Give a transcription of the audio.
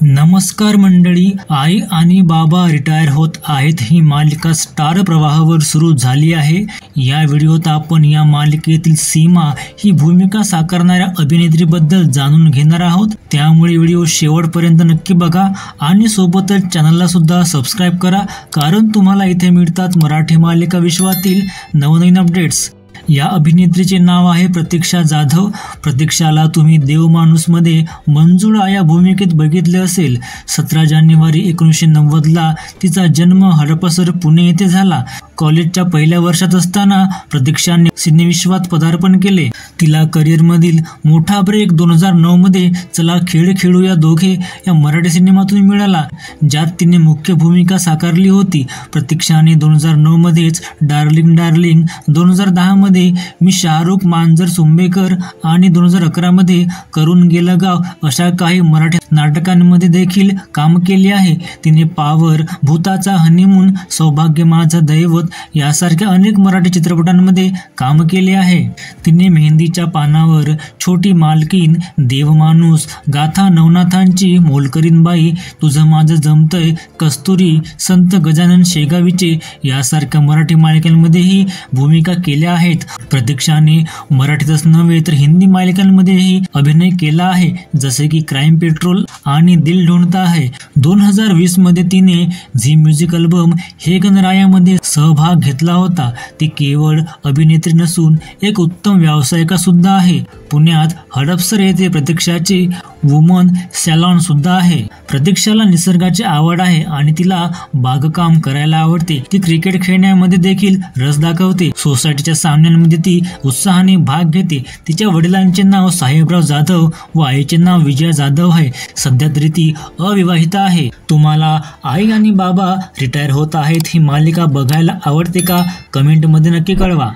नमस्कार मंडळी, आई आणि बाबा रिटायर होत आहेत ही मालिका स्टार प्रवाहावर सुरू झाली आहे। या व्हिडिओत आपण या मालिकेतील सीमा ही भूमिका साकारणाऱ्या अभिनेत्रीबद्दल जाणून घेणार आहोत, त्यामुळे व्हिडिओ शेवटपर्यंत नक्की बघा आणि सोबतच चॅनलला सुद्धा सबस्क्राइब करा, कारण तुम्हाला इथे मिळतात मराठी मालिका विश्वातील नवनवीन अपडेट्स। या अभिनेत्रीचे नाव आहे प्रतीक्षा जाधव। प्रतीक्षाला तुम्ही देवमाणूस मध्ये मंजुळा या भूमिकेत बघितले असेल। 17 जानेवारी 1990ला तिचा जन्म हडपसर पुणे येथे झाला। कॉलेजच्या पहिल्या वर्षात असताना प्रतीक्षाने सिनेविश्वात पदार्पण केले। तिला करिअर मधील मोठा ब्रेक 2009 मध्ये चला खेळ खेळूया दोघे या मराठी सिनेमातून मिळाला, ज्यात तिने मुख्य भूमिका साकारली होती। प्रतीक्षाने 2009 मध्येच डार्लिंग डार्लिंग, 2010 मध्ये मी शाहरुख मांजर सुंबेकर आणि 2011 मध्ये करून गेलं गाव अशा काही मराठी नाटकांमध्ये देखील काम केले आहे। तिने पावर, भूताचा हनीमून, सौभाग्य माझं दैवत यासारख्या अनेक मराठी चित्रपटांमध्ये काम केले आहे। तिने मेहंदीच्या पानावर, छोटी मालकीन, देवमाणूस, गाथा नवनाथांची, मोलकरीण बाई, तुझं माझं जमतंय, कस्तुरी, संत गजानन शेगावीचे यासारख्या मराठी मालिकांमध्येही भूमिका केल्या आहेत। प्रतीक्षाने मराठीतच नव्हे तर हिंदी मालिकांमध्येही अभिनय केला आहे, जसे की क्राइम पेट्रोल आणि दिल ढूंढता है। 2020 मध्ये तिने झी म्युझिक अल्बम हे गणरायामध्ये सहभाग घेतला होता। ती केवळ अभिनेत्री नसून एक उत्तम व्यावसायिका सुद्धा आहे। पुण्यात हडपसर येथे प्रतीक्षाचे वुमन सॅलॉन सुद्धा आहे। प्रतीक्षाला निसर्गाची आवड आहे आणि तिला बागकाम करायला आवडते। ती क्रिकेट खेळण्यामध्ये देखील रस दाखवते। सोसायटीच्या सामन्यांमध्ये ती उत्साहाने भाग घेते। तिच्या वडिलांचे नाव साहेबराव जाधव व आईचे नाव विजया जाधव आहे। सध्या तरी ती अविवाहित आहे। तुम्हाला आई आणि बाबा रिटायर होत आहेत ही मालिका बघायला आवडते का? कमेंट मध्ये नक्की कळवा।